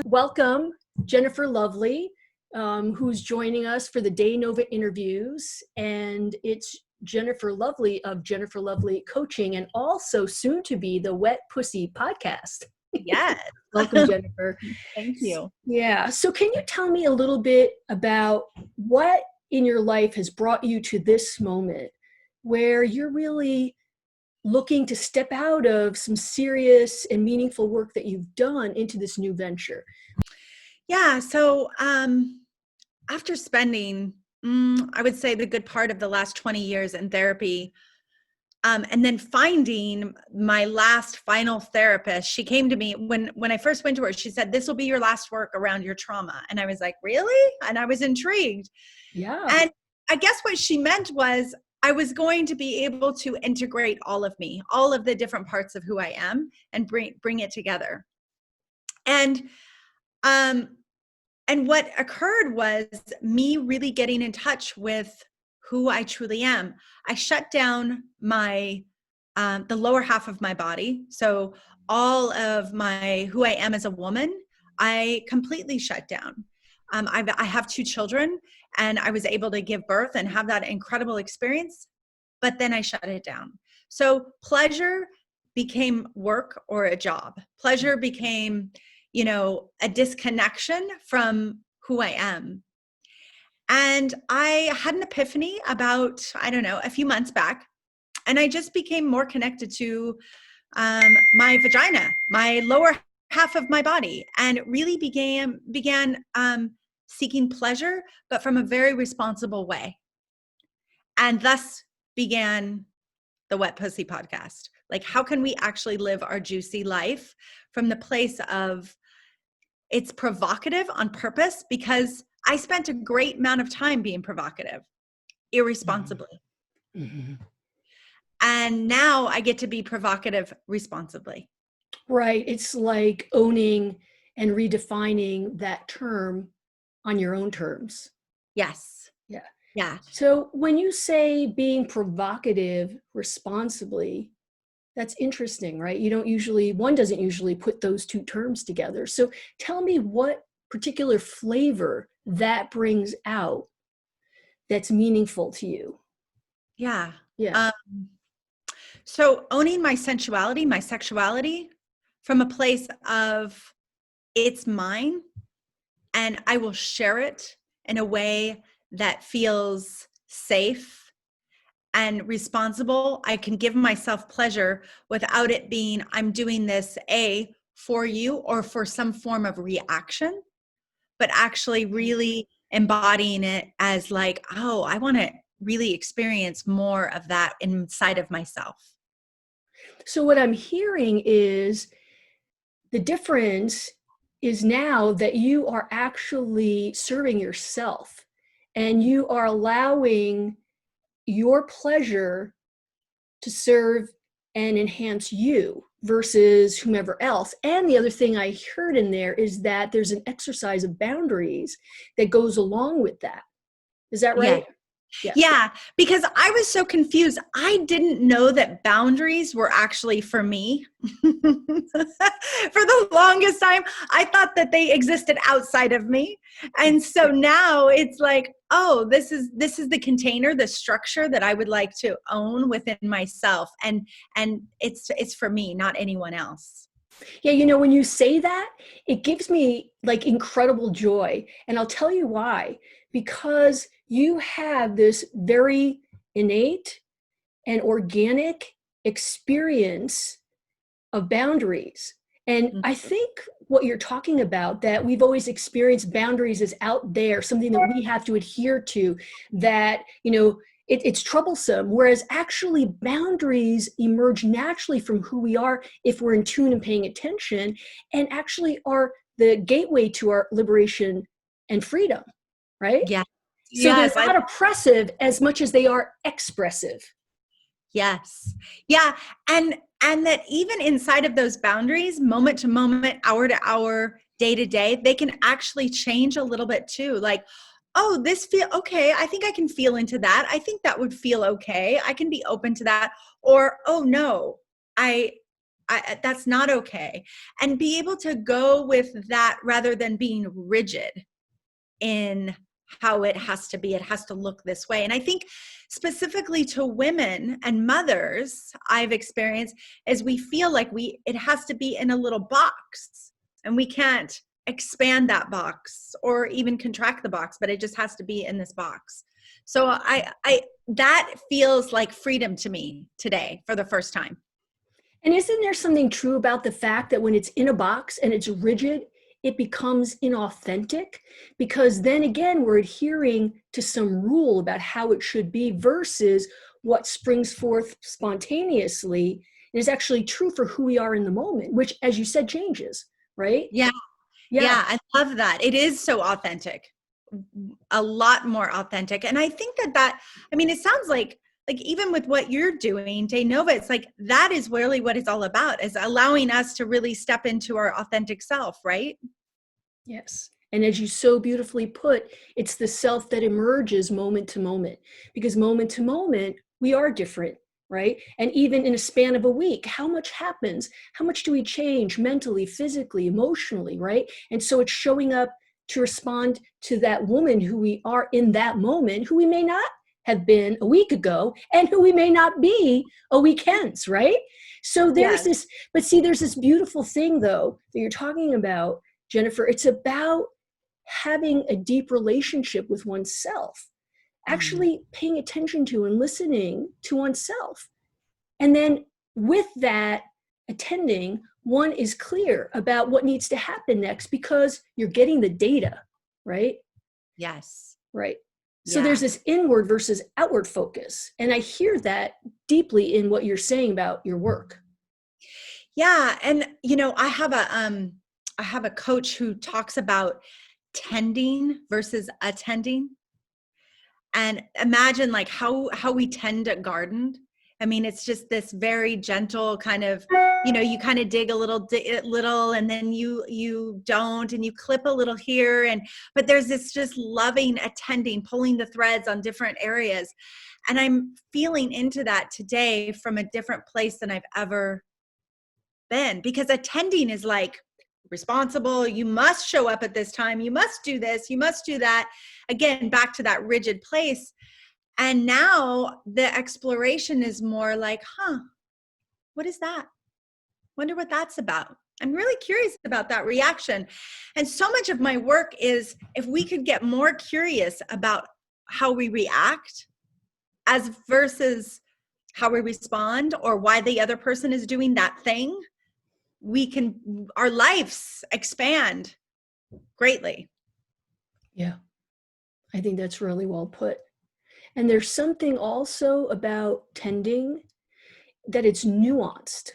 Welcome, Jennifer Lovely, who's joining us for the Dae Nova interviews. And it's Jennifer Lovely of Jennifer Lovely Coaching and also soon to be the Wet Pssy podcast. Yes. Welcome, Jennifer. Thank you. Yeah. So can you tell me a little bit about what in your life has brought you to this moment where you're really looking to step out of some serious and meaningful work that you've done into this new venture? Yeah. So after spending, I would say the good part of the last 20 years in therapy, and then finding my last final therapist, she came to me when I first went to her, she said, "This will be your last work around your trauma." And I was like, "Really?" And I was intrigued. Yeah. And I guess what she meant was I was going to be able to integrate all of me, all of the different parts of who I am, and bring it together. And what occurred was me really getting in touch with who I truly am. I shut down my the lower half of my body, so all of my who I am as a woman, I completely shut down. I have 2 children, and I was able to give birth and have that incredible experience, but then I shut it down. So pleasure became work or a job. Pleasure became, a disconnection from who I am. And I had an epiphany about, I don't know, a few months back, and I just became more connected to my vagina, my lower half of my body, and really began seeking pleasure, but from a very responsible way. And thus began the Wet Pssy podcast. Like, how can we actually live our juicy life from the place of it's provocative on purpose? Because I spent a great amount of time being provocative, irresponsibly. Mm-hmm. And now I get to be provocative responsibly. Right. It's like owning and redefining that term on your own terms. Yes. Yeah. Yeah. So when you say being provocative responsibly, that's interesting, right? One doesn't usually put those two terms together. So tell me what particular flavor that brings out that's meaningful to you. Yeah. Yeah. So owning my sensuality, my sexuality from a place of it's mine, and I will share it in a way that feels safe and responsible. I can give myself pleasure without it being, I'm doing this for you or for some form of reaction, but actually really embodying it as like, oh, I want to really experience more of that inside of myself. So what I'm hearing is the difference is now that you are actually serving yourself and you are allowing your pleasure to serve and enhance you versus whomever else. And the other thing I heard in there is that there's an exercise of boundaries that goes along with that. Is that right? Yeah, because I was so confused. I didn't know that boundaries were actually for me. For the longest time, I thought that they existed outside of me. And so now it's like, oh, this is the container, the structure that I would like to own within myself. And it's for me, not anyone else. Yeah, when you say that, it gives me like incredible joy. And I'll tell you why. Because you have this very innate and organic experience of boundaries. And I think what you're talking about, that we've always experienced boundaries as out there, something that we have to adhere to, that, it's troublesome, whereas actually boundaries emerge naturally from who we are if we're in tune and paying attention, and actually are the gateway to our liberation and freedom, right? Yeah. So they're not oppressive as much as they are expressive. Yes. Yeah. And that even inside of those boundaries, moment to moment, hour to hour, day to day, they can actually change a little bit too. Like, oh, this feel okay. I think I can feel into that. I think that would feel okay. I can be open to that. Or, oh no, I that's not okay. And be able to go with that rather than being rigid in how it has to be. It has to look this way. And I think specifically to women and mothers, I've experienced is we feel like it has to be in a little box, and we can't expand that box or even contract the box, but it just has to be in this box. So that feels like freedom to me today for the first time. And isn't there something true about the fact that when it's in a box and it's rigid, it becomes inauthentic? Because then again, we're adhering to some rule about how it should be versus what springs forth spontaneously and is actually true for who we are in the moment, which, as you said, changes, right? Yeah. Yeah, I love that. It is so authentic, a lot more authentic. And I think I mean, it sounds like even with what you're doing, Dae Nova, it's like that is really what it's all about, is allowing us to really step into our authentic self, right? Yes. And as you so beautifully put, it's the self that emerges moment to moment, because moment to moment, we are different, right? And even in a span of a week, how much happens? How much do we change mentally, physically, emotionally, right? And so it's showing up to respond to that woman who we are in that moment, who we may not have been a week ago, and who we may not be a week hence, right? So there's this, but see, there's this beautiful thing though that you're talking about, Jennifer. It's about having a deep relationship with oneself, actually paying attention to and listening to oneself. And then with that attending, one is clear about what needs to happen next because you're getting the data, right? Yes. Right. So there's this inward versus outward focus. And I hear that deeply in what you're saying about your work. Yeah. And, I have a coach who talks about tending versus attending. And imagine like how we tend a garden. I mean, it's just this very gentle kind of, you kind of dig a little, and then you don't, and you clip a little here. But there's this just loving attending, pulling the threads on different areas. And I'm feeling into that today from a different place than I've ever been, because attending is like responsible. You must show up at this time. You must do this. You must do that. Again, back to that rigid place. And now the exploration is more like, what is that? Wonder what that's about. I'm really curious about that reaction. And so much of my work is if we could get more curious about how we react as versus how we respond or why the other person is doing that thing, our lives expand greatly. Yeah, I think that's really well put. And there's something also about tending that it's nuanced,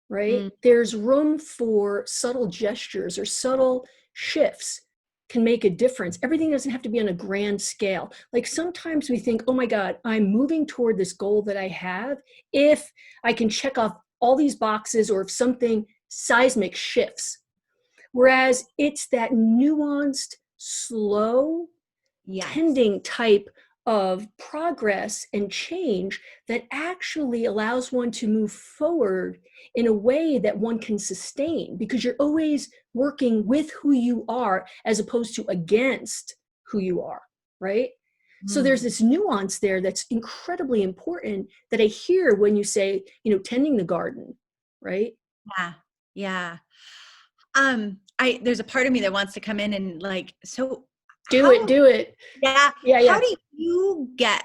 right? There's room for subtle gestures or subtle shifts can make a difference. Everything doesn't have to be on a grand scale. Like sometimes we think, oh my God, I'm moving toward this goal that I have if I can check off all these boxes or if something seismic shifts. Whereas it's that nuanced, slow, tending type of progress and change that actually allows one to move forward in a way that one can sustain, because you're always working with who you are as opposed to against who you are, right? So there's this nuance there that's incredibly important that I hear when you say, tending the garden, right? Yeah. There's a part of me that wants to come in and do it. Yeah. Yeah.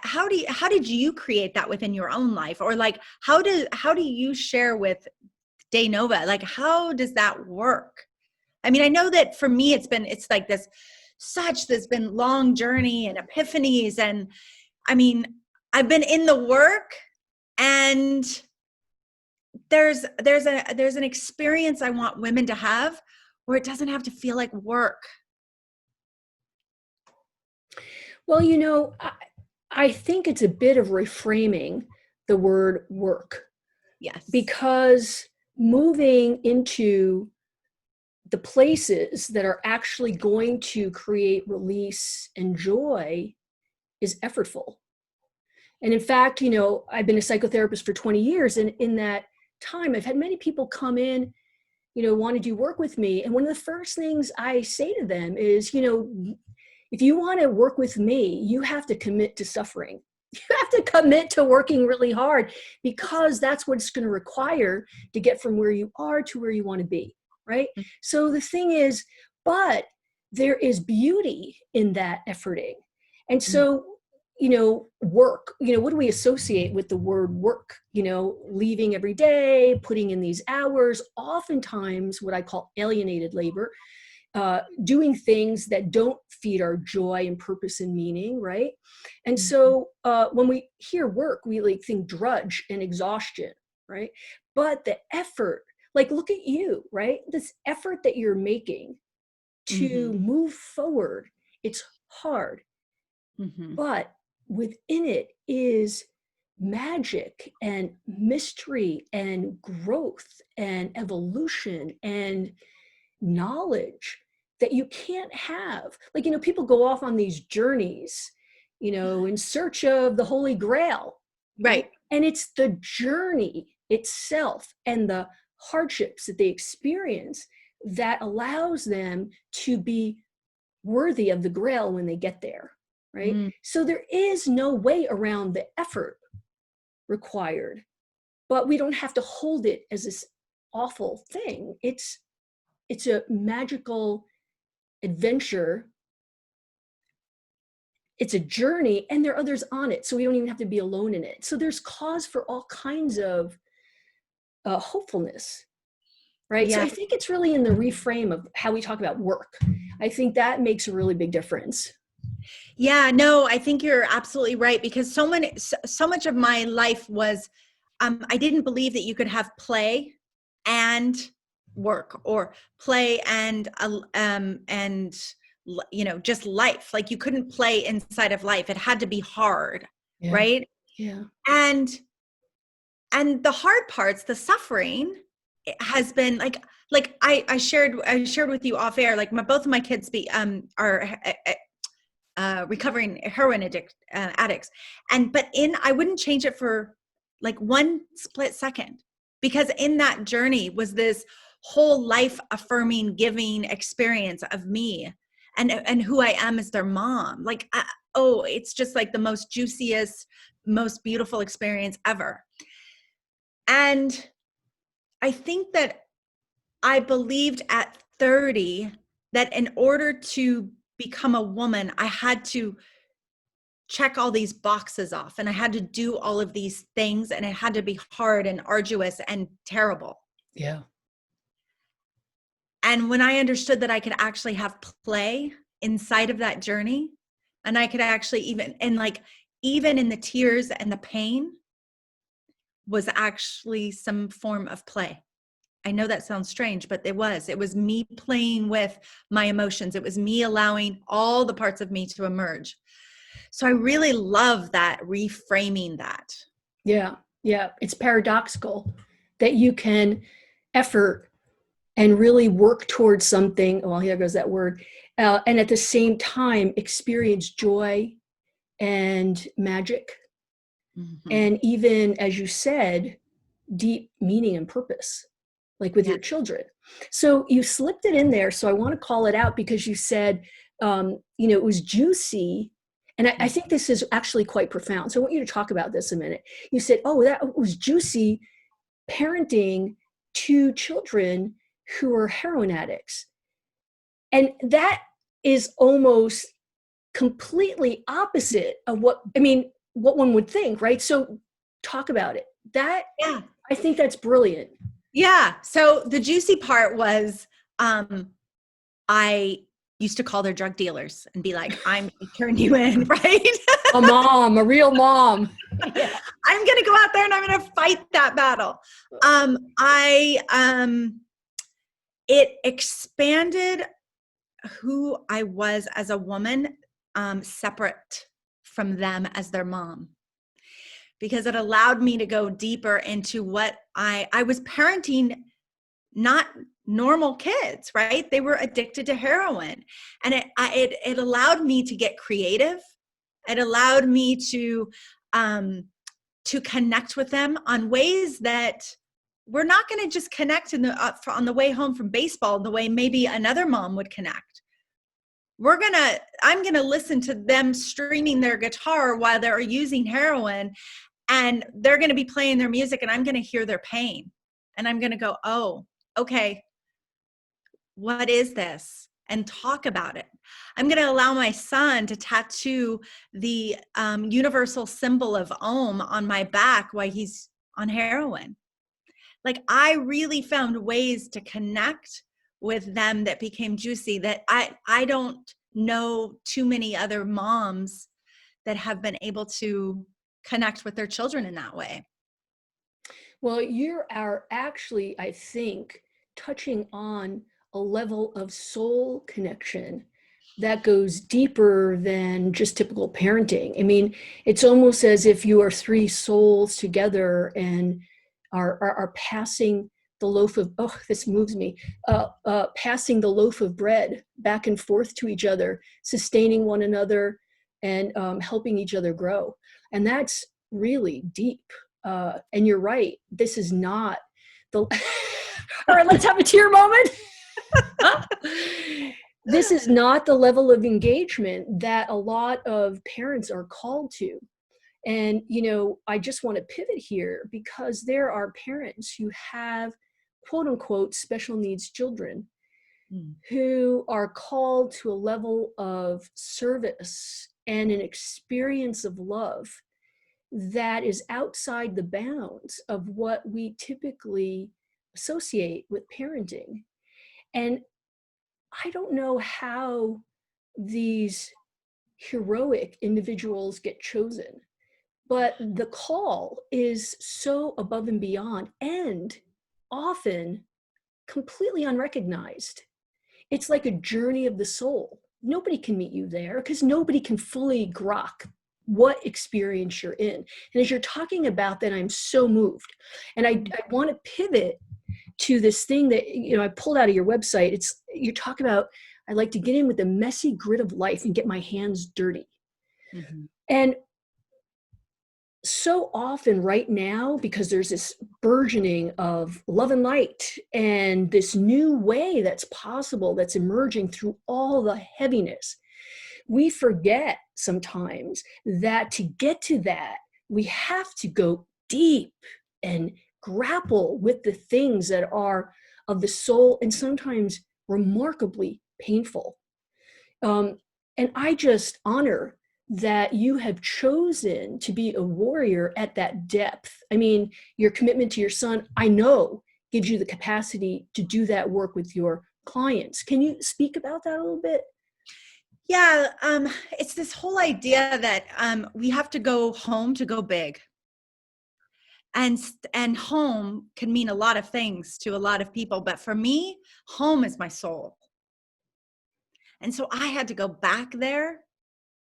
How did you create that within your own life? Or like, how do you share with Dae Nova? Like, how does that work? I mean, I know that for me, it's like this been long journey and epiphanies. And I mean, I've been in the work, and there's an experience I want women to have where it doesn't have to feel like work. Well, I think it's a bit of reframing the word work. Yes. Because moving into the places that are actually going to create release and joy is effortful. And in fact, I've been a psychotherapist for 20 years, and in that time, I've had many people come in, want to do work with me. And one of the first things I say to them is, if you want to work with me, you have to commit to suffering. You have to commit to working really hard, because that's what it's going to require to get from where you are to where you want to be, right? So the thing is, but there is beauty in that efforting. And so, work, what do we associate with the word work? Leaving every day, putting in these hours, oftentimes what I call alienated labor, doing things that don't feed our joy and purpose and meaning, right? And so when we hear work, we like think drudge and exhaustion, right? But the effort, like look at you, right? This effort that you're making to move forward, it's hard, but within it is magic and mystery and growth and evolution and knowledge that you can't have. Like, people go off on these journeys, in search of the Holy Grail. Right. And it's the journey itself and the hardships that they experience that allows them to be worthy of the Grail when they get there, right? So there is no way around the effort required, but we don't have to hold it as this awful thing. It's a magical adventure. It's a journey, and there are others on it, so we don't even have to be alone in it. So there's cause for all kinds of hopefulness, right? Yeah. So I think it's really in the reframe of how we talk about work. I think that makes a really big difference. Yeah, no, I think you're absolutely right, because so much of my life was, I didn't believe that you could have play and work, or play and just life. Like, you couldn't play inside of life. It had to be hard. Yeah. Right. Yeah. And the hard parts, the suffering, it has been like I shared with you off air, like both of my kids are recovering heroin addicts. But I wouldn't change it for like one split second, because in that journey was this whole life affirming, giving experience of me and who I am as their mom. Like, it's just like the most juiciest, most beautiful experience ever. And I think that I believed at 30 that in order to become a woman, I had to check all these boxes off, and I had to do all of these things, and it had to be hard and arduous and terrible. Yeah. And when I understood that I could actually have play inside of that journey, and I could actually even in the tears and the pain was actually some form of play. I know that sounds strange, but it was me playing with my emotions. It was me allowing all the parts of me to emerge. So I really love that, reframing that. Yeah. Yeah. It's paradoxical that you can effort and really work towards something. Well, here goes that word. And at the same time, experience joy and magic. And even, as you said, deep meaning and purpose, like with your children. So you slipped it in there. So I want to call it out, because you said, it was juicy. And I think this is actually quite profound. So I want you to talk about this a minute. You said, that was juicy, parenting 2 children who are heroin addicts. And that is almost completely opposite of what one would think, right? So talk about it. I think that's brilliant. Yeah. So the juicy part was, I used to call their drug dealers and be like, I'm going to turn you in, right? A real mom. Yeah. I'm going to go out there and I'm going to fight that battle. It expanded who I was as a woman, separate from them as their mom, because it allowed me to go deeper into what I was parenting, not normal kids, right? They were addicted to heroin. And it allowed me to get creative. It allowed me to connect with them on ways that we're not going to just connect on the way home from baseball the way maybe another mom would connect. I'm going to listen to them streaming their guitar while they're using heroin, and they're going to be playing their music, and I'm going to hear their pain. And I'm going to go, oh, okay, what is this? And talk about it. I'm going to allow my son to tattoo the universal symbol of Om on my back while he's on heroin. Like, I really found ways to connect with them that became juicy, that I don't know too many other moms that have been able to connect with their children in that way. Well, you are actually, I think, touching on a level of soul connection that goes deeper than just typical parenting. I mean, it's almost as if you are three souls together and are passing the loaf of, oh, this moves me, passing the loaf of bread back and forth to each other, sustaining one another and helping each other grow. And that's really deep. And you're right, this is not the, all right, let's have a tear moment. This is not the level of engagement that a lot of parents are called to. And, you know, I just want to pivot here because there are parents who have quote unquote special needs children who are called to a level of service and an experience of love that is outside the bounds of what we typically associate with parenting. And I don't know how these heroic individuals get chosen, but the call is so above and beyond and often completely unrecognized. It's like a journey of the soul. Nobody can meet you there because nobody can fully grok what experience you're in. And as you're talking about that, I'm so moved. And I want to pivot to this thing that, you know, I pulled out of your website. It's, you talk about, I like to get in with the messy grit of life and get my hands dirty. Mm-hmm. And so often right now, because there's this burgeoning of love and light and this new way that's possible, that's emerging through all the heaviness, we forget sometimes that to get to that, we have to go deep and grapple with the things that are of the soul and sometimes remarkably painful. And I just honor that you have chosen to be a warrior at that depth. I mean, your commitment to your son, I know, gives you the capacity to do that work with your clients. Can you speak about that a little bit? Yeah, it's this whole idea that we have to go home to go big. And home can mean a lot of things to a lot of people, but for me, home is my soul. And so I had to go back there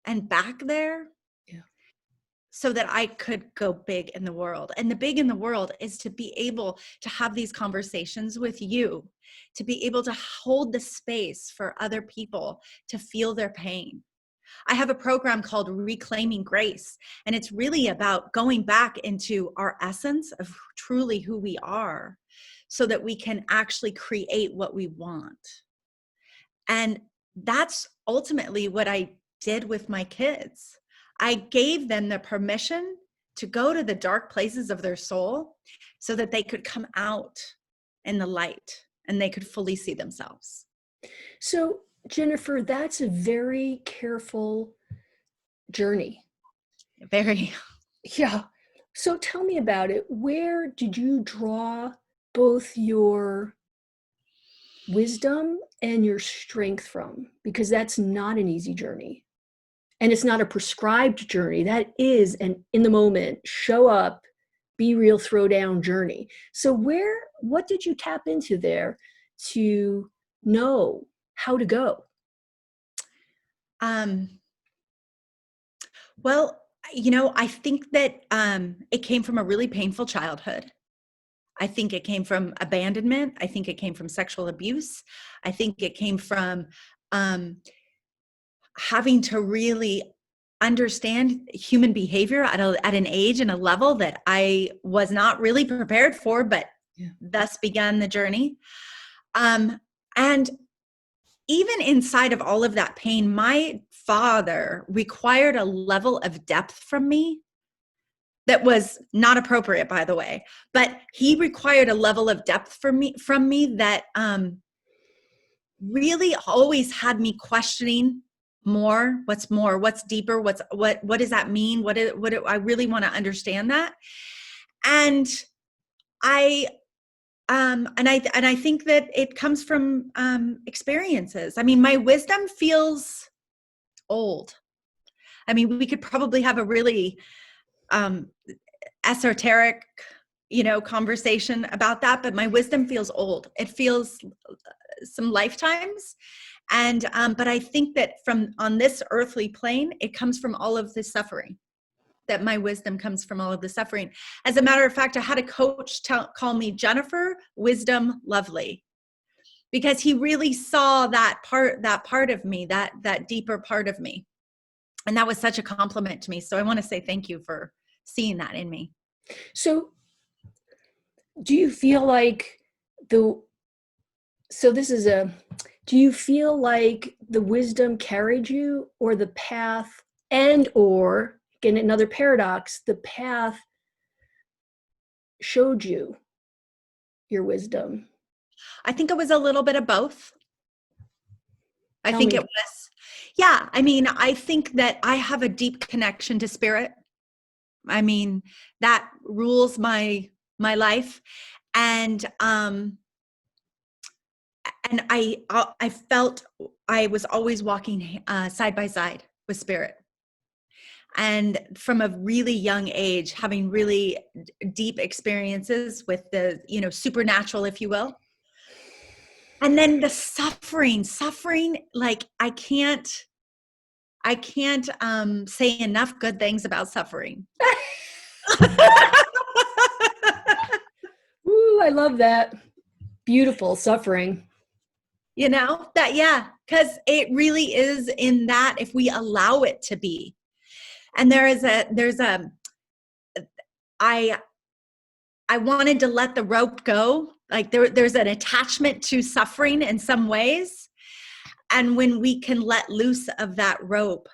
and back there, yeah, so that I could go big in the world. And the big in the world is to be able to have these conversations with you, to be able to hold the space for other people to feel their pain. I have a program called Reclaiming Grace, and it's really about going back into our essence of truly who we are so that we can actually create what we want. And that's ultimately what I did with my kids. I gave them the permission to go to the dark places of their soul so that they could come out in the light and they could fully see themselves. So, Jennifer, that's a very careful journey. Very. Yeah. So tell me about it. Where did you draw both your wisdom and your strength from? Because that's not an easy journey. And it's not a prescribed journey. That is an in the moment, show up, be real, throw down journey. So what did you tap into there to know how to go? Well, you know, I think that it came from a really painful childhood. I think it came from abandonment. I think it came from sexual abuse. I think it came from having to really understand human behavior at an age and a level that I was not really prepared for, but Yeah. thus began the journey. And even inside of all of that pain, my father required a level of depth from me that was not appropriate, by the way, but he required a level of depth from me that really always had me questioning more, what's deeper, what does that mean? I really want to understand that. And I think that it comes from experiences. I mean, my wisdom feels old. I mean, we could probably have a really esoteric, conversation about that, but my wisdom feels old. It feels some lifetimes. And but I think that from on this earthly plane, it comes from all of this suffering. That my wisdom comes from all of the suffering. As a matter of fact, I had a coach call me Jennifer Wisdom Lovely, because he really saw that part of me, that deeper part of me. And that was such a compliment to me. So I want to say thank you for seeing that in me. So do you feel like do you feel like the wisdom carried you, or the path, and or again, another paradox, the path showed you your wisdom? I think it was a little bit of both. I Tell think me. it was, yeah. I mean, I think that I have a deep connection to spirit. I mean, that rules my life. And I felt I was always walking side by side with spirit. And from a really young age, having really deep experiences with the, supernatural, if you will. And then the suffering, like I can't say enough good things about suffering. Ooh, I love that. Beautiful suffering. Because it really is in that, if we allow it to be. And I wanted to let the rope go. Like there's an attachment to suffering in some ways. And when we can let loose of that rope,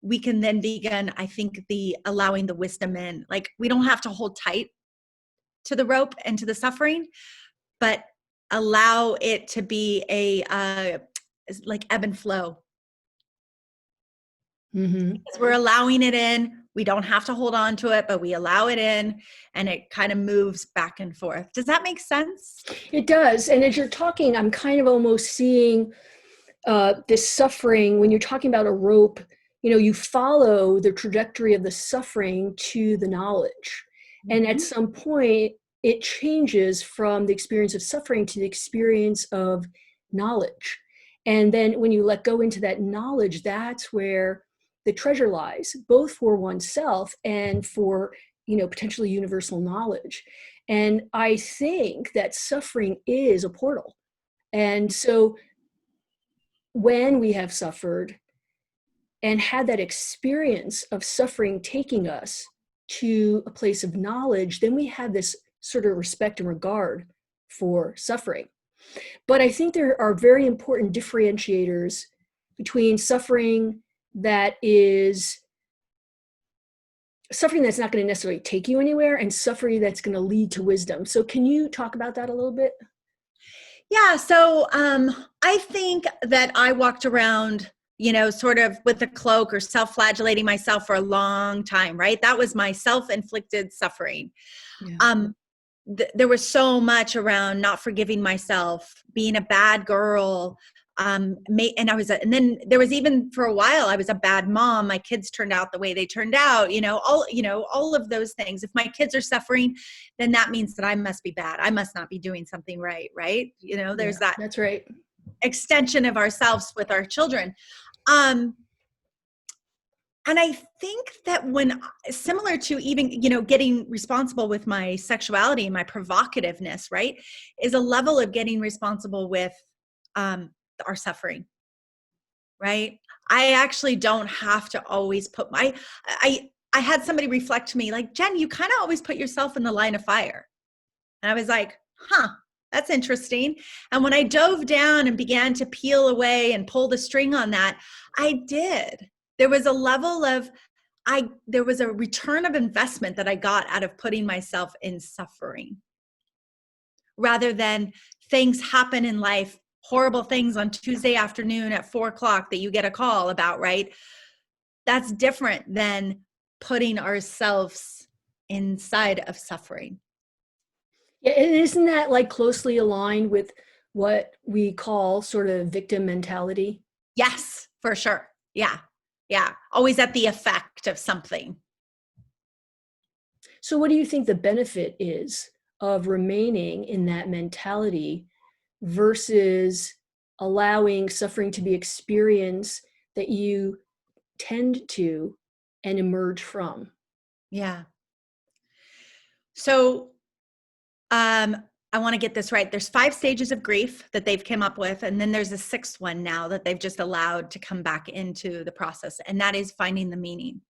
we can then begin, I think, allowing the wisdom in. Like we don't have to hold tight to the rope and to the suffering, but allow it to be like ebb and flow. Mm-hmm. Because we're allowing it in. We don't have to hold on to it, but we allow it in, and it kind of moves back and forth. Does that make sense? It does. And as you're talking, I'm kind of almost seeing this suffering. When you're talking about a rope, you follow the trajectory of the suffering to the knowledge. And at some point, it changes from the experience of suffering to the experience of knowledge. And then when you let go into that knowledge, that's where the treasure lies, both for oneself and for, potentially universal knowledge. And I think that suffering is a portal. And so when we have suffered and had that experience of suffering taking us to a place of knowledge, then we have this sort of respect and regard for suffering. But I think there are very important differentiators between suffering that's not going to necessarily take you anywhere, and suffering that's going to lead to wisdom. So can you talk about that a little bit? Yeah. So I think that I walked around, sort of with a cloak or self-flagellating myself for a long time, right? That was my self-inflicted suffering. Yeah. There was so much around not forgiving myself, being a bad girl. And then there was, even for a while, I was a bad mom. My kids turned out the way they turned out, all of those things. If my kids are suffering, then that means that I must be bad. I must not be doing something right. Right. There's that. That's right. Extension of ourselves with our children. And I think that when, similar to even, getting responsible with my sexuality and my provocativeness, right, is a level of getting responsible with our suffering, right? I actually don't have to always put I had somebody reflect to me like, Jen, you kind of always put yourself in the line of fire. And I was like, huh, that's interesting. And when I dove down and began to peel away and pull the string on that, I did. There was a level of, there was a return of investment that I got out of putting myself in suffering, rather than things happen in life, horrible things on Tuesday afternoon at 4 o'clock that you get a call about, right? That's different than putting ourselves inside of suffering. Yeah, and isn't that like closely aligned with what we call sort of victim mentality? Yes, for sure. Yeah. Yeah. Always at the effect of something. So what do you think the benefit is of remaining in that mentality versus allowing suffering to be experienced that you tend to and emerge from? Yeah. So, I want to get this right. There's 5 stages of grief that they've come up with, and then there's a 6th one now that they've just allowed to come back into the process, and that is finding the meaning.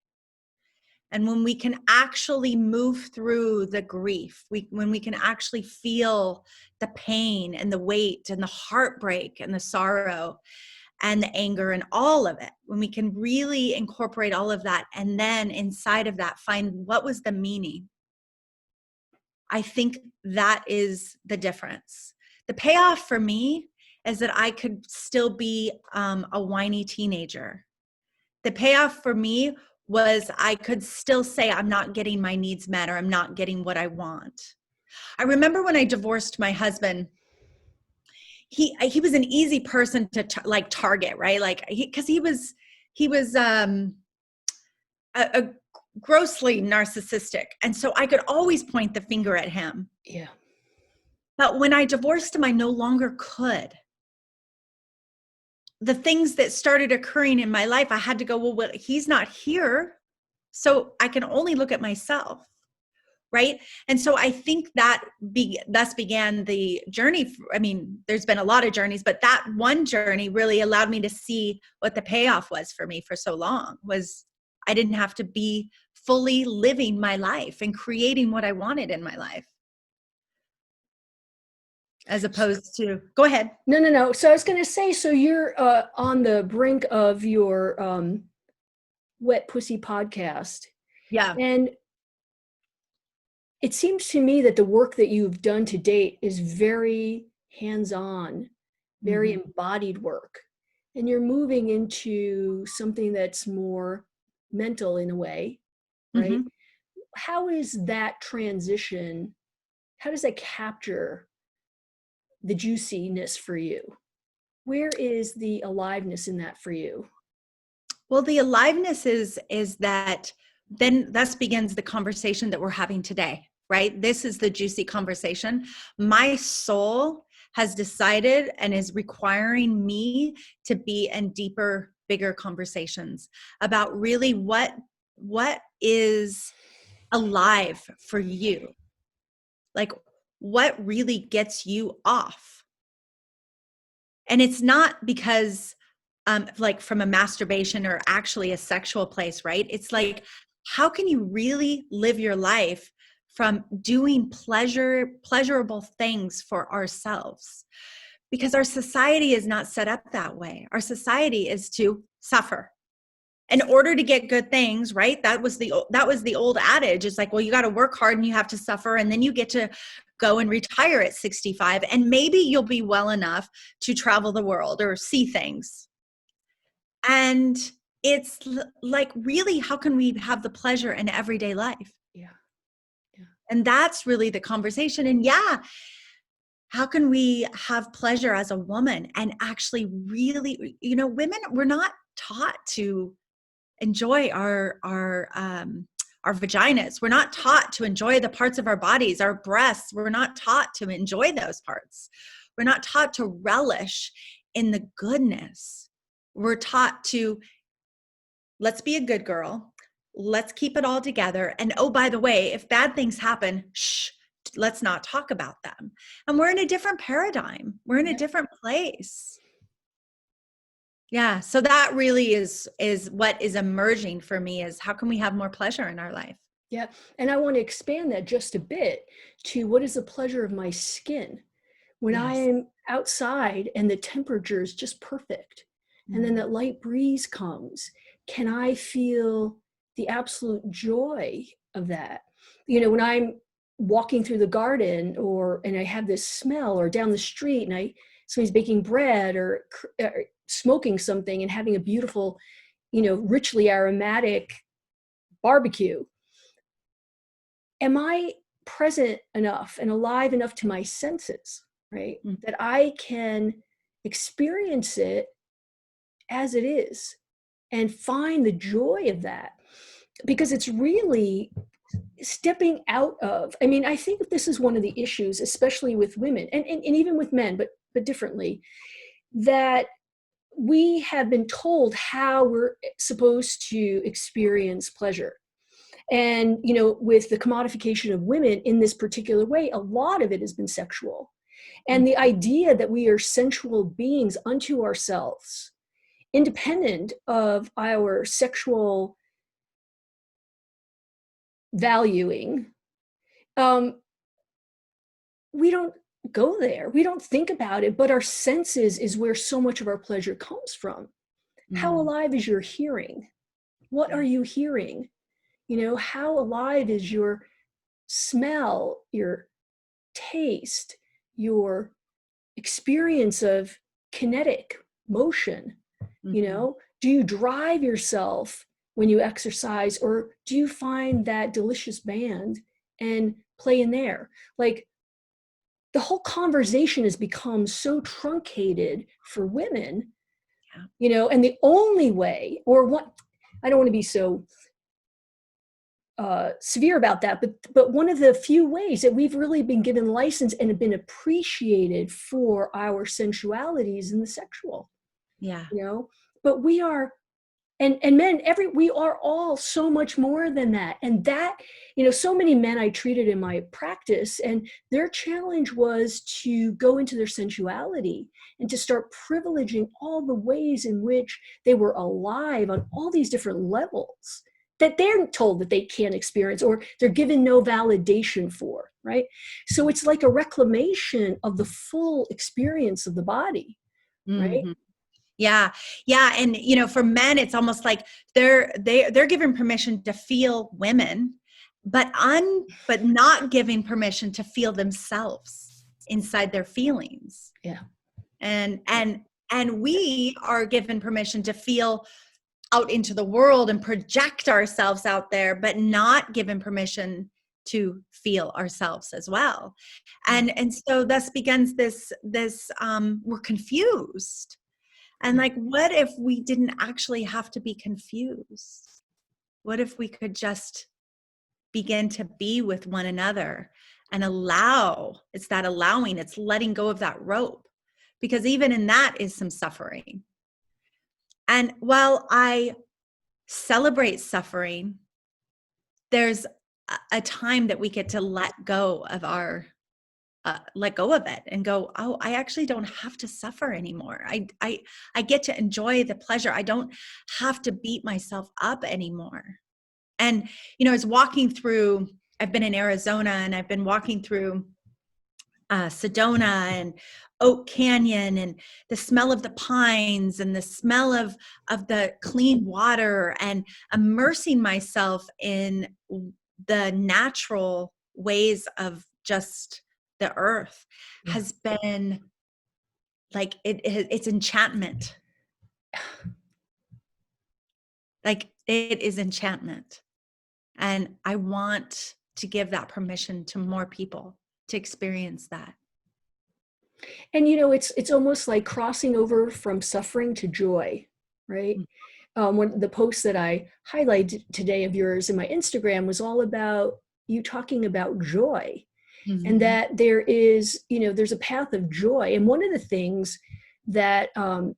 And when we can actually move through the grief, when we can actually feel the pain and the weight and the heartbreak and the sorrow and the anger and all of it, when we can really incorporate all of that, and then inside of that find what was the meaning, I think that is the difference. The payoff for me is that I could still be a whiny teenager. The payoff for me was I could still say I'm not getting my needs met, or I'm not getting what I want. I remember when I divorced my husband, he was an easy person to like target, right? Like because he was a grossly narcissistic, and so I could always point the finger at him. Yeah. But when I divorced him, I no longer could. The things that started occurring in my life, I had to go, well, he's not here, so I can only look at myself, right? And so I think that thus began the journey. I mean, there's been a lot of journeys, but that one journey really allowed me to see what the payoff was for me for so long. Was I didn't have to be fully living my life and creating what I wanted in my life, as opposed to, go ahead. No. So I was going to say, so you're on the brink of your Wet Pussy podcast. Yeah. And it seems to me that the work that you've done to date is very hands-on, very embodied work. And you're moving into something that's more mental in a way, right? How is that transition? How does that capture the juiciness for you? Where is the aliveness in that for you? Well, the aliveness is that then thus begins the conversation that we're having today, right? This is the juicy conversation. My soul has decided and is requiring me to be in deeper, bigger conversations about really what is alive for you. Like, what really gets you off? And it's not because like from a masturbation or actually a sexual place, right? It's like, how can you really live your life from doing pleasurable things for ourselves? Because our society is not set up that way. Our society is to suffer in order to get good things, right? That was the old adage. It's like, well, you got to work hard and you have to suffer, and then you get to go and retire at 65, and maybe you'll be well enough to travel the world or see things. And it's like, really, how can we have the pleasure in everyday life? Yeah. And that's really the conversation. And yeah, how can we have pleasure as a woman and actually really, women, we're not taught to enjoy our vaginas. We're not taught to enjoy the parts of our bodies, our breasts. We're not taught to enjoy those parts. We're not taught to relish in the goodness. We're taught to, let's be a good girl. Let's keep it all together. And oh, by the way, if bad things happen, shh, let's not talk about them. And we're in a different paradigm. We're in a different place. Yeah. So that really is what is emerging for me, is how can we have more pleasure in our life? Yeah. And I want to expand that just a bit to what is the pleasure of my skin when I Yes. am outside and the temperature is just perfect. And then Mm. that light breeze comes. Can I feel the absolute joy of that? You know, when I'm walking through the garden and I have this smell, or down the street and somebody's baking bread or smoking something and having a beautiful, richly aromatic barbecue. Am I present enough and alive enough to my senses, right? Mm. That I can experience it as it is and find the joy of that. Because it's really stepping out of, I mean, I think this is one of the issues, especially with women and even with men, but differently, that we have been told how we're supposed to experience pleasure. And, with the commodification of women in this particular way, a lot of it has been sexual. And Mm. the idea that we are sensual beings unto ourselves, independent of our sexual valuing, um, we don't go there. We don't think about it, but our senses is where so much of our pleasure comes from. How Mm. alive is your hearing? What are Yeah. you hearing? How alive is your smell, your taste, your experience of kinetic motion? Mm-hmm. Do you drive yourself when you exercise, or do you find that delicious band and play in there? Like, the whole conversation has become so truncated for women, and the only way, or what, I don't want to be so severe about that, but one of the few ways that we've really been given license and have been appreciated for our sensualities in the sexual, Yeah. you know, but we are, and men, we are all so much more than that. And that, so many men I treated in my practice, and their challenge was to go into their sensuality and to start privileging all the ways in which they were alive on all these different levels that they're told that they can't experience, or they're given no validation for, right? So it's like a reclamation of the full experience of the body, right? Mm-hmm. Yeah. Yeah. And for men, it's almost like they're given permission to feel women, but not giving permission to feel themselves inside their feelings. Yeah. And we are given permission to feel out into the world and project ourselves out there, but not given permission to feel ourselves as well. And so thus begins this we're confused. And like, what if we didn't actually have to be confused? What if we could just begin to be with one another and allow? It's that allowing, it's letting go of that rope, because even in that is some suffering. And while I celebrate suffering, there's a time that we get to let go of it and go, oh, I actually don't have to suffer anymore. I get to enjoy the pleasure. I don't have to beat myself up anymore. And, I've been in Arizona, and I've been walking through Sedona and Oak Canyon, and the smell of the pines and the smell of the clean water, and immersing myself in the natural ways of just the earth has been like, it's enchantment. Like, it is enchantment. And I want to give that permission to more people to experience that. And it's almost like crossing over from suffering to joy, right? One of the posts that I highlighted today of yours in my Instagram was all about you talking about joy, and Mm-hmm. that there's a path of joy. And one of the things that I'm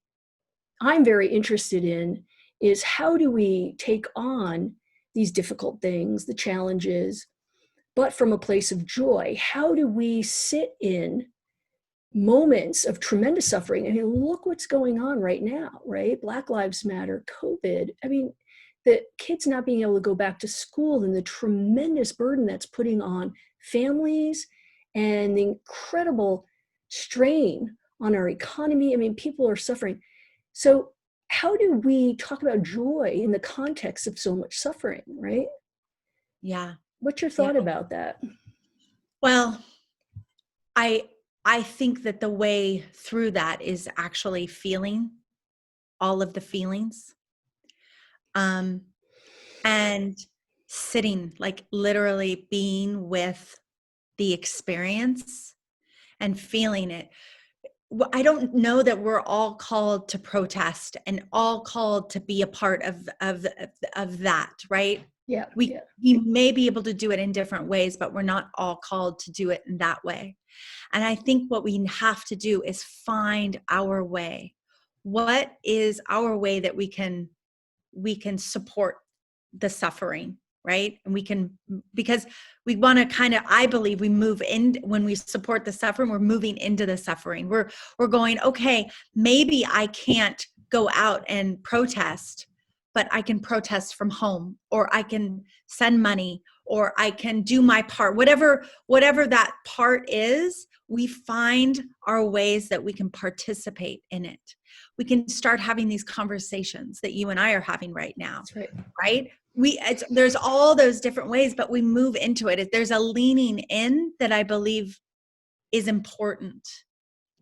very interested in is, how do we take on these difficult things, the challenges, but from a place of joy? How do we sit in moments of tremendous suffering? I mean, look what's going on right now, right? Black Lives Matter, COVID. I mean, the kids not being able to go back to school and the tremendous burden that's putting on families and the incredible strain on our economy. I mean, people are suffering. So how do we talk about joy in the context of so much suffering, right? Yeah. What's your Yeah. thought about that? Well, I think that the way through that is actually feeling all of the feelings. And sitting, like literally being with the experience and feeling it. I don't know that we're all called to protest and all called to be a part of that, right? Yeah. We may be able to do it in different ways, but we're not all called to do it in that way. And I think what we have to do is find our way. What is our way that we can support the suffering, right? And we can, because we want to kind of, I believe we move in when we support the suffering, we're moving into the suffering. We're going, okay, maybe I can't go out and protest, but I can protest from home, or I can send money, or I can do my part, whatever that part is. We find our ways that we can participate in it. We can start having these conversations that you and I are having right now. That's right. Right? There's all those different ways, but we move into it. There's a leaning in that I believe is important.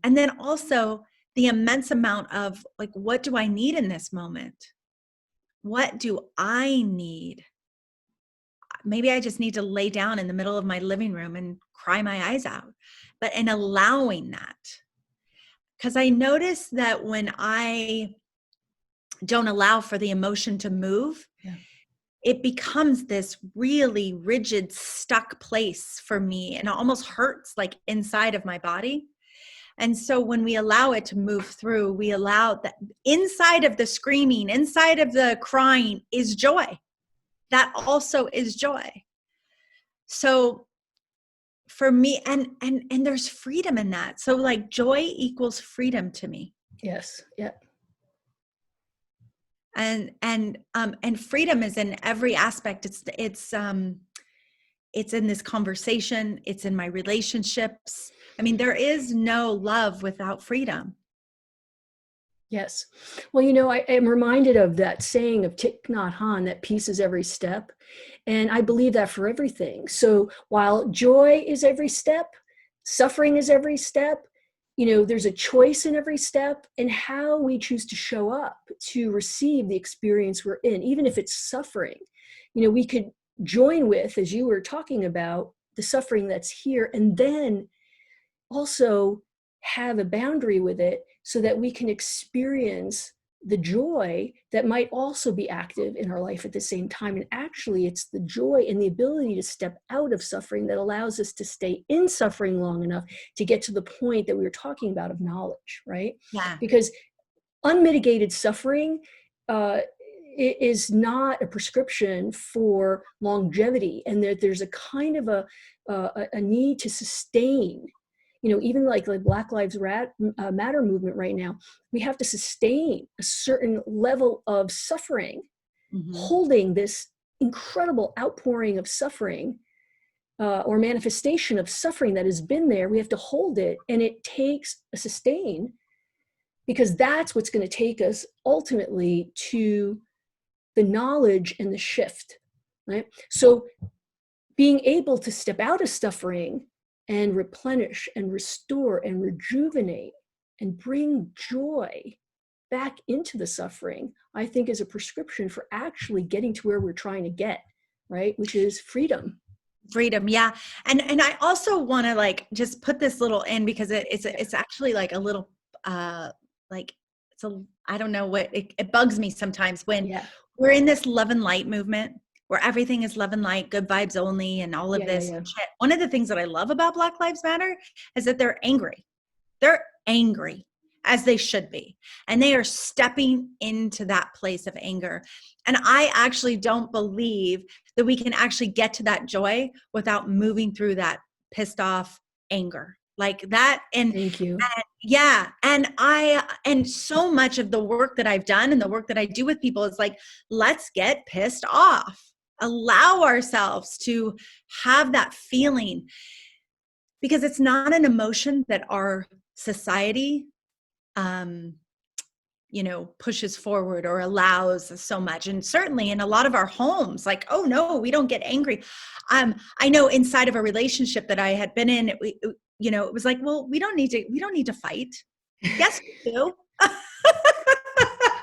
And then also the immense amount of like, what do I need in this moment? What do I need? Maybe I just need to lay down in the middle of my living room and cry my eyes out. But in allowing that, because I notice that when I don't allow for the emotion to move, it becomes this really rigid, stuck place for me, and it almost hurts like inside of my body. And so when we allow it to move through, we allow that inside of the screaming, inside of the crying is joy. That also is joy. So for me, and there's freedom in that. So like joy equals freedom to me. Yes. Yeah. And freedom is in every aspect. It's in this conversation. It's in my relationships. I mean, there is no love without freedom. Yes. Well, I am reminded of that saying of Thich Nhat Hanh, that peace is every step. And I believe that for everything. So while joy is every step, suffering is every step, there's a choice in every step, and how we choose to show up to receive the experience we're in, even if it's suffering. We could join with, as you were talking about, the suffering that's here, and then also have a boundary with it so that we can experience the joy that might also be active in our life at the same time. And actually, it's the joy and the ability to step out of suffering that allows us to stay in suffering long enough to get to the point that we were talking about of knowledge, right? Yeah. Because unmitigated suffering is not a prescription for longevity, and that there's a kind of a need to sustain. Even like Black Lives Matter movement right now, we have to sustain a certain level of suffering, holding this incredible outpouring of suffering or manifestation of suffering that has been there. We have to hold it, and it takes a sustain, because that's what's going to take us ultimately to the knowledge and the shift, right? So being able to step out of suffering and replenish and restore and rejuvenate and bring joy back into the suffering, I think is a prescription for actually getting to where we're trying to get, right? Which is freedom. Freedom. Yeah. And I also want to like just put this little in, because it's actually like a little, I don't know what, it bugs me sometimes when we're in this love and light movement where everything is love and light, good vibes only, and all of this shit. One of the things that I love about Black Lives Matter is that they're angry. They're angry, as they should be. And they are stepping into that place of anger. And I actually don't believe that we can actually get to that joy without moving through that pissed off anger. like that. Thank you. Yeah. And so much of the work that I've done and the work that I do with people is like, let's get pissed off, allow ourselves to have that feeling, because it's not an emotion that our society, pushes forward or allows so much. And certainly in a lot of our homes, like, oh no, we don't get angry. I know inside of a relationship that I had been in, it was like, well, we don't need to fight. Yes, we do.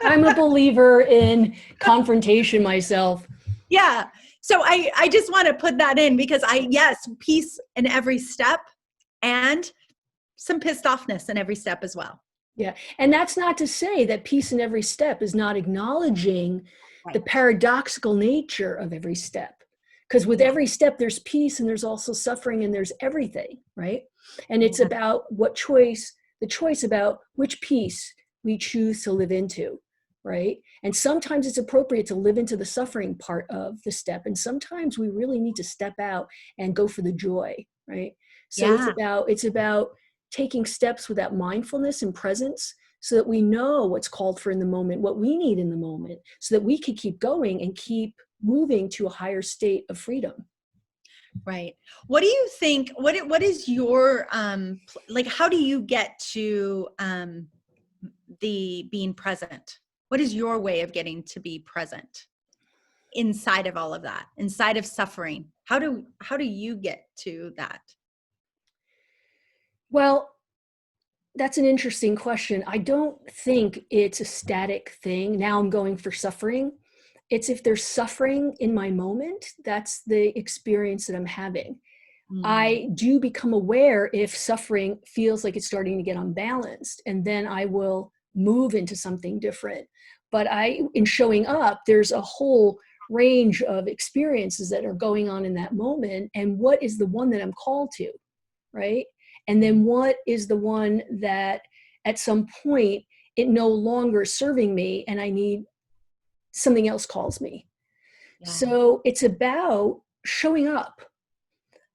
I'm a believer in confrontation myself. Yeah. So I just want to put that in, because yes, peace in every step and some pissed offness in every step as well. Yeah. And that's not to say that peace in every step is not acknowledging Right. the paradoxical nature of every step. Because with every step, there's peace and there's also suffering and there's everything, right? And it's about the choice about which peace we choose to live into, right? And sometimes it's appropriate to live into the suffering part of the step. And sometimes we really need to step out and go for the joy, right? So it's about taking steps with that mindfulness and presence, so that we know what's called for in the moment, what we need in the moment, so that we can keep going and keep moving to a higher state of freedom. Right. What do you think, what is your, like, how do you get to the being present? What is your way of getting to be present inside of all of that, inside of suffering? How do you get to that? Well, that's an interesting question. I don't think it's a static thing. Now I'm going for suffering. It's if there's suffering in my moment, that's the experience that I'm having. I do become aware if suffering feels like it's starting to get unbalanced, and then I will move into something different. But in showing up, there's a whole range of experiences that are going on in that moment. And what is the one that I'm called to, right? And then what is the one that at some point it no longer is serving me and I need something else calls me. Yeah. So it's about showing up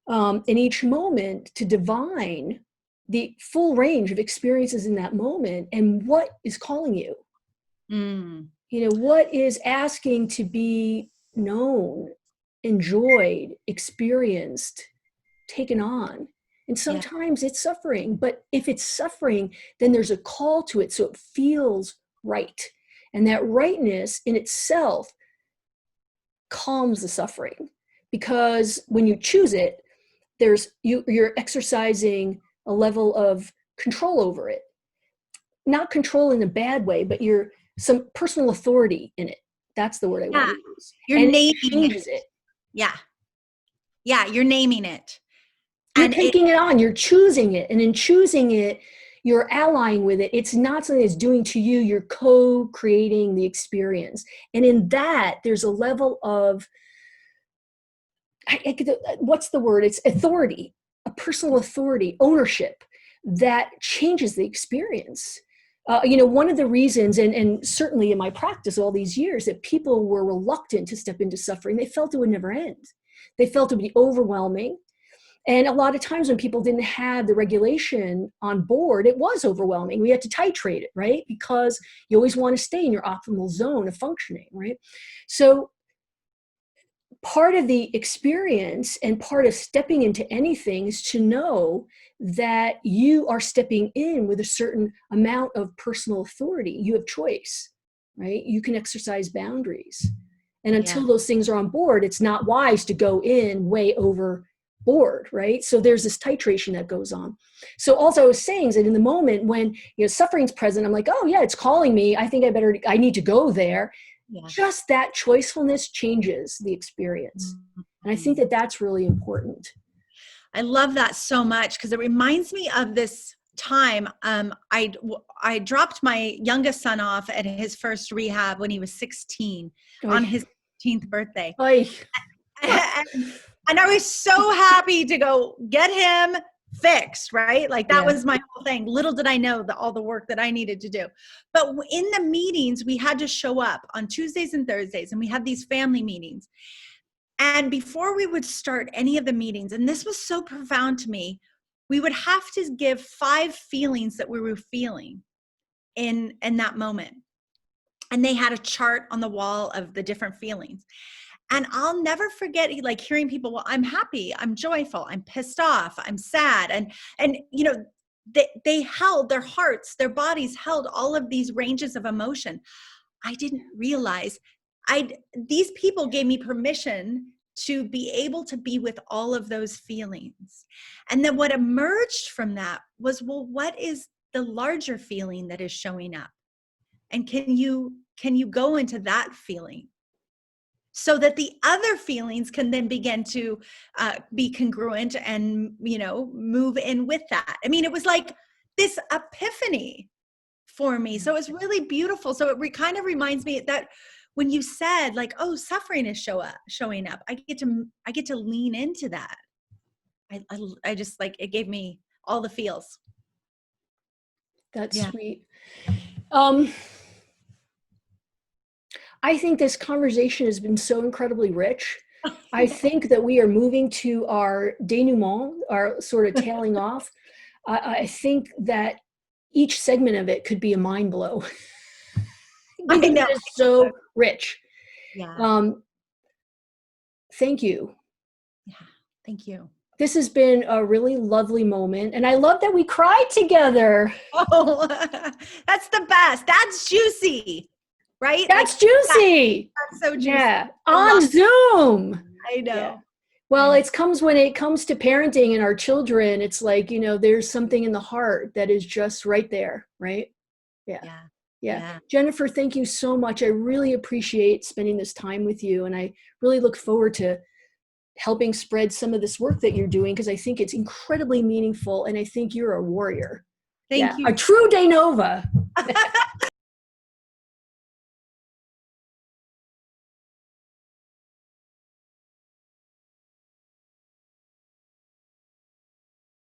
in each moment to divine the full range of experiences in that moment and what is calling you. What is asking to be known, enjoyed, experienced, taken on. And sometimes it's suffering, but if it's suffering, then there's a call to it, so it feels right. And that rightness in itself calms the suffering, because when you choose it, you're exercising a level of control over it. Not control in a bad way, but you're some personal authority in it. That's the word I want to use. You're naming it changes it. Yeah. Yeah, you're naming it. You're taking it on, you're choosing it. And in choosing it, you're allying with it. It's not something it's doing to you. You're co-creating the experience. And in that, there's a level of, what's the word? It's authority, a personal authority, ownership that changes the experience. One of the reasons, and certainly in my practice all these years, that people were reluctant to step into suffering, they felt it would never end. They felt it would be overwhelming. And a lot of times when people didn't have the regulation on board, it was overwhelming. We had to titrate it, right? Because you always want to stay in your optimal zone of functioning, right? So part of the experience and part of stepping into anything is to know that you are stepping in with a certain amount of personal authority. You have choice, right? You can exercise boundaries. And until those things are on board, it's not wise to go in way overboard, right? So there's this titration that goes on. So also I was saying is that in the moment when suffering's present, I'm like, oh yeah, it's calling me. I think I need to go there. Yeah. Just that choicefulness changes the experience. And I think that that's really important. I love that so much, because it reminds me of this time. I dropped my youngest son off at his first rehab when he was 16 on his 15th birthday. And I was so happy to go get him fixed, right? Like that was my whole thing. Little did I know all the work that I needed to do. But in the meetings, we had to show up on Tuesdays and Thursdays, and we had these family meetings. And before we would start any of the meetings, and this was so profound to me, we would have to give 5 feelings that we were feeling in that moment. And they had a chart on the wall of the different feelings. And I'll never forget like hearing people, well, I'm happy, I'm joyful, I'm pissed off, I'm sad. And you know, they held their hearts, their bodies held all of these ranges of emotion. I didn't realize these people gave me permission to be able to be with all of those feelings. And then what emerged from that was, well, what is the larger feeling that is showing up? And can you go into that feeling so that the other feelings can then begin to be congruent and, you know, move in with that? I mean, it was like this epiphany for me. So it was really beautiful. So it kind of reminds me that when you said like, oh, suffering is showing up, I get to lean into that. I just like, it gave me all the feels. That's sweet. I think this conversation has been so incredibly rich. I think that we are moving to our denouement, our sort of tailing off. I think that each segment of it could be a mind blow. I know. It is so rich. Yeah. Thank you. Yeah. Thank you. This has been a really lovely moment. And I love that we cried together. Oh, that's the best. That's juicy, right? That's like, juicy. That's so juicy. Yeah. On Zoom. I know. Yeah. Well, it comes when it comes to parenting and our children, it's like, you know, there's something in the heart that is just right there, right? Yeah. Jennifer, thank you so much. I really appreciate spending this time with you. And I really look forward to helping spread some of this work that you're doing, because I think it's incredibly meaningful. And I think you're a warrior. Thank you. A true Dae Nova.